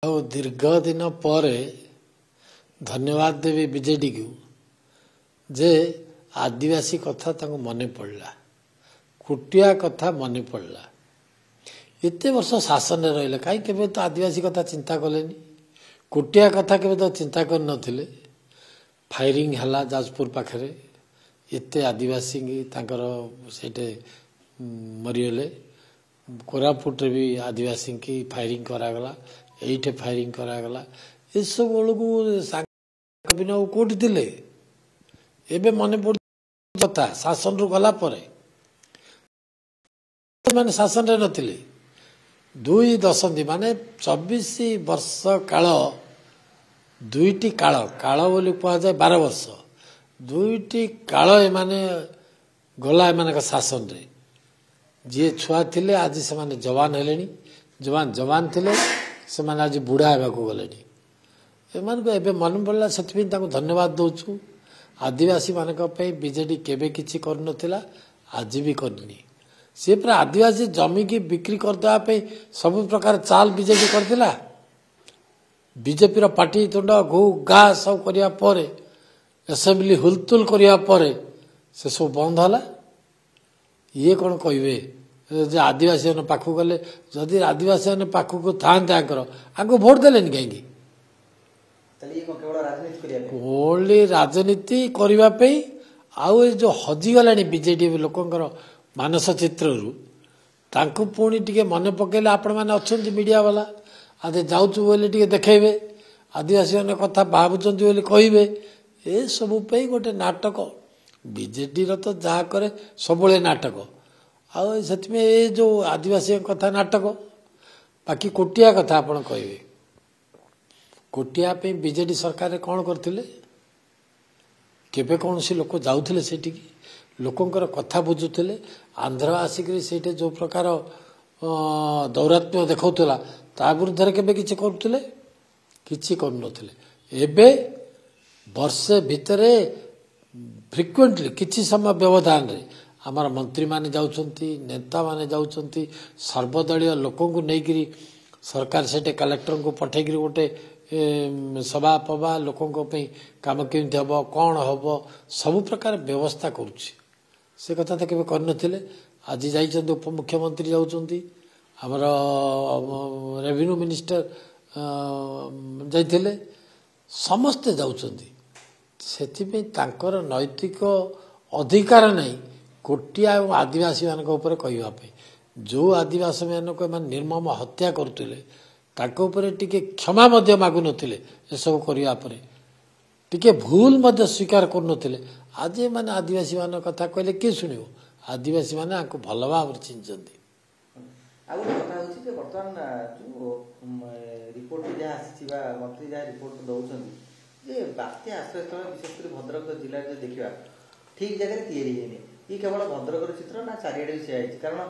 ଆଉ ଦୀର୍ଘ ଦିନ ପରେ ଧନ୍ୟବାଦ ଦେବି ବିଜେଡି କୁ ଯେ ଆଦିବାସୀ କଥା ତାଙ୍କୁ ମନେ ପଡ଼ିଲା, କୁଟିଆ କଥା ମନେ ପଡ଼ିଲା। ଏତେ ବର୍ଷ ଶାସନରେ ରହିଲେ କାହିଁ କେବେ ତ ଆଦିବାସୀ କଥା ଚିନ୍ତା କଲେନି, କୁଟିଆ କଥା କେବେ ତ ଚିନ୍ତା କରିନଥିଲେ। ଫାୟାରିଂ ହେଲା ଯାଜପୁର ପାଖରେ, ଏତେ ଆଦିବାସୀ ତାଙ୍କର ସେଇଠି ମରିଗଲେ। କୋରାପୁଟରେ ବି ଆଦିବାସୀ କି ଫାୟାରିଂ କରାଗଲା, ଏଇଠି ଫାୟାରିଂ କରାଗଲା। ଏସବୁ ବେଳକୁ ସାଙ୍ଗ କୋଉଠି ଥିଲେ? ଏବେ ମନେ ପଡୁ କଥା ଶାସନରୁ ଗଲା ପରେ ମାନେ ଶାସନରେ ନଥିଲେ। 2 ଦଶନ୍ଧି ମାନେ 24 ବର୍ଷ କାଳ, ଦୁଇଟି କାଳ, କାଳ ବୋଲି କୁହାଯାଏ 12 ବର୍ଷ, ଦୁଇଟି କାଳ ଏମାନେ ଗଲା ଏମାନଙ୍କ ଶାସନରେ। ଯିଏ ଛୁଆ ଥିଲେ ଆଜି ସେମାନେ ଯବାନ ହେଲେଣି, ଯବାନ ଥିଲେ ସେମାନେ ଆଜି ବୁଢା ହେବାକୁ ଗଲେଣି। ଏମାନଙ୍କୁ ଏବେ ମନେ ପଡ଼ିଲା, ସେଥିପାଇଁ ତାଙ୍କୁ ଧନ୍ୟବାଦ ଦଉଛୁ। ଆଦିବାସୀ ମାନଙ୍କ ପାଇଁ ବିଜେଡି କେବେ କିଛି କରୁନଥିଲା, ଆଜି ବି କରିନି। ସେ ପୁରା ଆଦିବାସୀ ଜମିକି ବିକ୍ରି କରିଦେବା ପାଇଁ ସବୁ ପ୍ରକାର ଚାଲ ବିଜେଡି କରିଥିଲା। ବିଜେପିର ପାଟି ତୁଣ୍ଡ ଘୁ ଘା ସବୁ କରିବା ପରେ, ଆସେମ୍ବଲି ହୁଲତୁଲ କରିବା ପରେ ସେସବୁ ବନ୍ଦ ହେଲା। ଇଏ କ'ଣ କହିବେ ଯେ ଆଦିବାସୀ ମାନେ ପାଖକୁ ଗଲେ? ଯଦି ଆଦିବାସୀ ମାନେ ପାଖକୁ ଥାଆନ୍ତେ ଆଙ୍କୁ ଭୋଟ ଦେଲେନି କାହିଁକି? ଓନ୍ଲି ରାଜନୀତି କରିବା ପାଇଁ। ଆଉ ଏ ଯୋଉ ହଜିଗଲାଣି ବିଜେଡି ଲୋକଙ୍କର ମାନସ ଚିତ୍ରରୁ, ତାଙ୍କୁ ପୁଣି ଟିକେ ମନେ ପକେଇଲେ ଆପଣମାନେ ଅଛନ୍ତି ମିଡିଆ ବାଲା, ଆଜି ଯାଉଛୁ ବୋଲି ଟିକେ ଦେଖେଇବେ, ଆଦିବାସୀ ମାନେ କଥା ଭାବୁଛନ୍ତି ବୋଲି କହିବେ। ଏସବୁ ପାଇଁ ଗୋଟେ ନାଟକ। ବିଜେଡିର ତ ଯାହା କରେ ସବୁବେଳେ ନାଟକ। ଆଉ ସେଥିପାଇଁ ଏ ଯୋଉ ଆଦିବାସୀ କଥା ନାଟକ। ବାକି କୋଟିଆ କଥା ଆପଣ କହିବେ, କୋଟିଆ ପାଇଁ ବିଜେଡି ସରକାରରେ କ'ଣ କରିଥିଲେ? କେବେ କୌଣସି ଲୋକ ଯାଉଥିଲେ ସେଠିକି? ଲୋକଙ୍କର କଥା ବୁଝୁଥିଲେ? ଆନ୍ଧ୍ର ଆସିକରି ସେଇଠି ଯୋଉ ପ୍ରକାର ଦୌରାତ୍ମ୍ୟ ଦେଖାଉଥିଲା ତା ବିରୁଦ୍ଧରେ କେବେ କିଛି କରୁଥିଲେ? କିଛି କରୁନଥିଲେ। ଏବେ ବର୍ଷେ ଭିତରେ ଫ୍ରିକ୍ୱେଣ୍ଟଲି କିଛି ସମୟ ବ୍ୟବଧାନରେ ଆମର ମନ୍ତ୍ରୀମାନେ ଯାଉଛନ୍ତି, ନେତାମାନେ ଯାଉଛନ୍ତି, ସର୍ବଦଳୀୟ ଲୋକଙ୍କୁ ନେଇକରି ସରକାର ସେଠି କଲେକ୍ଟରଙ୍କୁ ପଠେଇକରି ଗୋଟେ ସଭା ପଭା ଲୋକଙ୍କ ପାଇଁ କାମ କେମିତି ହେବ, କ'ଣ ହେବ, ସବୁ ପ୍ରକାର ବ୍ୟବସ୍ଥା କରୁଛି। ସେ କଥା ତ କେବେ କରିନଥିଲେ। ଆଜି ଯାଇଛନ୍ତି, ଉପମୁଖ୍ୟମନ୍ତ୍ରୀ ଯାଉଛନ୍ତି, ଆମର ରେଭିନ୍ୟୁ ମିନିଷ୍ଟର ଯାଇଥିଲେ, ସମସ୍ତେ ଯାଉଛନ୍ତି। ସେଥିପାଇଁ ତାଙ୍କର ନୈତିକ ଅଧିକାର ନାହିଁ କୋଟିଆ ଏବଂ ଆଦିବାସୀ ମାନଙ୍କ ଉପରେ କହିବା ପାଇଁ। ଯୋଉ ଆଦିବାସୀ ମାନଙ୍କୁ ଏମାନେ ନିର୍ମମ ହତ୍ୟା କରୁଥିଲେ ତାଙ୍କ ଉପରେ ଟିକେ କ୍ଷମା ମଧ୍ୟ ମାଗୁନଥିଲେ। ଏସବୁ କରିବା ପରେ ଟିକେ ଭୁଲ ମଧ୍ୟ ସ୍ୱୀକାର କରୁନଥିଲେ। ଆଜି ଏମାନେ ଆଦିବାସୀ ମାନଙ୍କ କଥା କହିଲେ କିଏ ଶୁଣିବ? ଆଦିବାସୀ ମାନେ ଆଙ୍କୁ ଭଲ ଭାବରେ ଚିହ୍ନିଛନ୍ତି। ଆଉ ଗୋଟେ କଥା ହେଉଛି ଯେ ବର୍ତ୍ତମାନ ଯୋଉ ରିପୋର୍ଟ ଯାହା ଆସିଛି ବା ମନ୍ତ୍ରୀ ଯାହା ରିପୋର୍ଟ ଦଉଛନ୍ତି ଯେ ବାତ୍ୟା ଆଶ୍ରୟସ୍ଥଳ ବିଶେଷ କରି ଭଦ୍ରକ ଜିଲ୍ଲାରେ ଯଦି ଦେଖିବା ଠିକ ଜାଗାରେ ତିଆରି ହେଇନି। ଇଏ କେବଳ ଭଦ୍ରକର ଚିତ୍ର ନା ଚାରିଆଡେ ବି ସେୟା ହେଇଛି? କାରଣ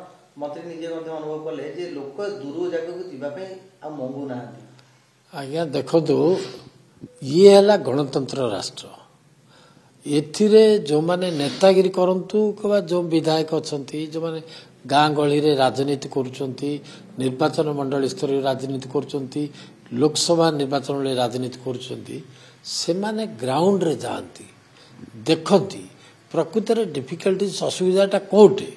ମନ୍ତ୍ରୀ ନିଜେ ମଧ୍ୟ ଅନୁଭବ କଲେ ଯେ ଲୋକ ଦୂର ଜାଗାକୁ ଯିବା ପାଇଁ ଆଉ ମଙ୍ଗୁ ନାହାନ୍ତି। ଆଜ୍ଞା ଦେଖନ୍ତୁ, ଇଏ ହେଲା ଗଣତନ୍ତ୍ର ରାଷ୍ଟ୍ର। ଏଥିରେ ଯୋଉମାନେ ନେତାଗିରି କରନ୍ତୁ କିମ୍ବା ଯୋଉ ବିଧାୟକ ଅଛନ୍ତି, ଯୋଉମାନେ ଗାଁ ଗହଳିରେ ରାଜନୀତି କରୁଛନ୍ତି, ନିର୍ବାଚନ ମଣ୍ଡଳୀ ସ୍ତରରେ ରାଜନୀତି କରୁଛନ୍ତି, ଲୋକସଭା ନିର୍ବାଚନରେ ରାଜନୀତି କରୁଛନ୍ତି, ସେମାନେ ଗ୍ରାଉଣ୍ଡରେ ଯାଆନ୍ତି, ଦେଖନ୍ତି ପ୍ରକୃତରେ ଡିଫିକଲ୍ଟିଜ ଅସୁବିଧାଟା କୋଉଠି।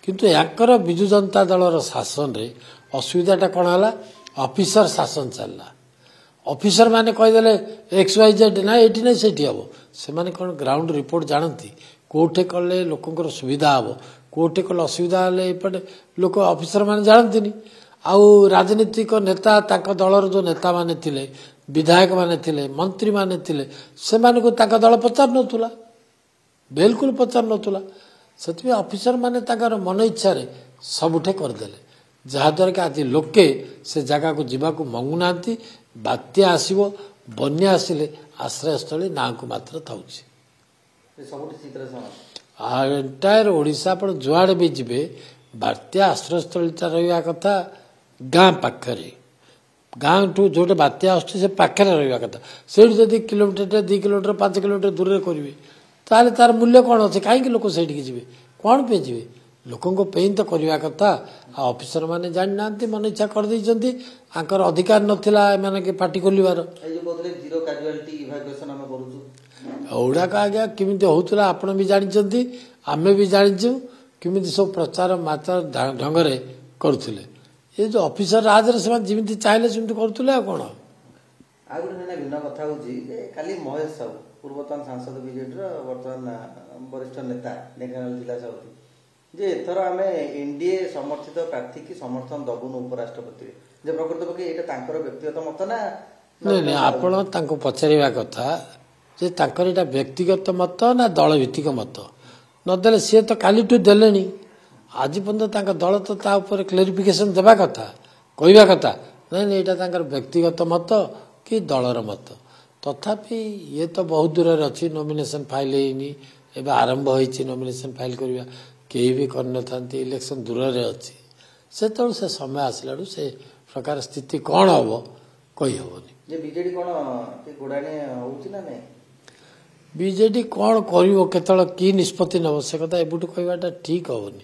କିନ୍ତୁ ୟାଙ୍କର ବିଜୁ ଜନତା ଦଳର ଶାସନରେ ଅସୁବିଧାଟା କ'ଣ ହେଲା? ଅଫିସର ଶାସନ ଚାଲିଲା। ଅଫିସର ମାନେ କହିଦେଲେ XYZ ନା ଏଇଠି ନାହିଁ ସେଇଠି ହବ। ସେମାନେ କ'ଣ ଗ୍ରାଉଣ୍ଡ ରିପୋର୍ଟ ଜାଣନ୍ତି? କୋଉଠି କଲେ ଲୋକଙ୍କର ସୁବିଧା ହବ, କୋଉଠି କଲେ ଅସୁବିଧା ହେଲେ ଏପଟେ ଲୋକ ଅଫିସର ମାନେ ଜାଣନ୍ତିନି। ଆଉ ରାଜନୈତିକ ନେତା, ତାଙ୍କ ଦଳର ଯୋଉ ନେତାମାନେ ଥିଲେ, ବିଧାୟକ ମାନେ ଥିଲେ, ମନ୍ତ୍ରୀ ମାନେ ଥିଲେ, ସେମାନଙ୍କୁ ତାଙ୍କ ଦଳ ପଚାରୁନଥିଲା, ବିଲକୁଲ ପଚାରୁନଥିଲା। ସେଥିପାଇଁ ଅଫିସର ମାନେ ତାଙ୍କର ମନ ଇଚ୍ଛାରେ ସବୁଠି କରିଦେଲେ, ଯାହାଦ୍ୱାରା କି ଆଜି ଲୋକେ ସେ ଜାଗାକୁ ଯିବାକୁ ମଙ୍ଗୁନାହାନ୍ତି। ବାତ୍ୟା ଆସିବ, ବନ୍ୟା ଆସିଲେ ଆଶ୍ରୟସ୍ଥଳୀ ନାଁକୁ ମାତ୍ର ଥାଉଛି। ଏଣ୍ଟାୟାର ଓଡ଼ିଶା ଆପଣ ଯୁଆଡ଼େ ବି ଯିବେ, ବାତ୍ୟା ଆଶ୍ରୟସ୍ଥଳୀଟା ରହିବା କଥା ଗାଁ ପାଖରେ। ଗାଁଠୁ ଯୋଉଟା ବାତ୍ୟା ଆସୁଛି ସେ ପାଖରେ ରହିବା କଥା। ସେଇଠି ଯଦି କିଲୋମିଟର 2 କିଲୋମିଟର 5 କିଲୋମିଟର ଦୂରରେ କରିବେ ତାହେଲେ ତାର ମୂଲ୍ୟ କ'ଣ ଅଛି? କାହିଁକି ଲୋକ ସେଇଠିକି ଯିବେ? କ'ଣ ପାଇଁ ଯିବେ? ଲୋକଙ୍କ ପାଇଁ ତ କରିବା କଥା। ଆଉ ଅଫିସର ମାନେ ଜାଣିନାହାନ୍ତି, ମନ ଇଚ୍ଛା କରିଦେଇଛନ୍ତି। ତାଙ୍କର ଅଧିକାର ନଥିଲା ଏମାନେ ପାର୍ଟି ଖୋଲିବାର। ଏଇ ଯୋଉ କହୁଥିଲେ ଜିରୋ କାଜୁଆଲିଟି ଇଭାକୁଏସନ ଆମେ କରୁଛୁ, ଏଗୁଡ଼ାକ ଆଜ୍ଞା କେମିତି ହଉଥିଲା ଆପଣ ବି ଜାଣିଛନ୍ତି, ଆମେ ବି ଜାଣିଛୁ କେମିତି ସବୁ ପ୍ରଚାର ମାଚାର ଢଙ୍ଗରେ କରୁଥିଲେ। ଏ ଯୋଉ ଅଫିସର ରାଜରେ ସେମାନେ ଯେମିତି ଚାହିଁଲେ ସେମିତି କରୁଥିଲେ। ଆଉ କ'ଣ? ଆଉ ଗୋଟେ ମାନେ ଭିନ୍ନ କଥା ହଉଛି ଯେ କାଲି ମହେଶ ସାହୁ ପୂର୍ବତନ ସାଂସଦ ବିଜେଡିର ବର୍ତ୍ତମାନ ବରିଷ୍ଠ ନେତା ଢେଙ୍କାନାଳ ଜିଲ୍ଲା ସଭାପତି ଯେ ଏଥର ଆମେ ଏନଡିଏ ସମର୍ଥିତ ପ୍ରାର୍ଥୀ କି ସମର୍ଥନ ଦବୁନୁ ଉପରାଷ୍ଟ୍ରପତିରେ, ଯେ ପ୍ରକୃତ ପକ୍ଷେ ଏଇଟା ତାଙ୍କର ବ୍ୟକ୍ତିଗତ ମତ ନା? ନାଇଁ ଆପଣ ତାଙ୍କୁ ପଚାରିବା କଥା ଯେ ତାଙ୍କର ଏଇଟା ବ୍ୟକ୍ତିଗତ ମତ ନା ଦଳ ଭିତ୍ତିକ ମତ। ନଦେଲେ ସିଏ ତ କାଲିଠୁ ଦେଲେଣି, ଆଜି ପର୍ଯ୍ୟନ୍ତ ତାଙ୍କ ଦଳ ତ ତା ଉପରେ କ୍ଲାରିଫିକେସନ ଦେବା କଥା, କହିବା କଥା। ନାଇଁ ଏଇଟା ତାଙ୍କର ବ୍ୟକ୍ତିଗତ ମତ କି ଦଳର ମତ। ତଥାପି ଇଏ ତ ବହୁତ ଦୂରରେ ଅଛି, ନୋମିନେସନ ଫାଇଲ ହେଇନି, ଏବେ ଆରମ୍ଭ ହେଇଛି ନୋମିନେସନ ଫାଇଲ କରିବା। କେହି ବି କରିନଥାନ୍ତି, ଇଲେକ୍ସନ ଦୂରରେ ଅଛି। ସେତେବେଳେ ସେ ସମୟ ଆସିଲାଠୁ ସେ ପ୍ରକାର ସ୍ଥିତି କ'ଣ ହବ କହିହେବନି। ଯେ ବିଜେଡି କ'ଣ ଗୋଡ଼ାଣି ହଉଛି ନା ନାଇଁ? ବିଜେଡି କ'ଣ କରିବ, କେତେବେଳେ କି ନିଷ୍ପତ୍ତି ନେବ, ସେ କଥା ଏବେଠୁ କହିବାଟା ଠିକ୍ ହେବନି।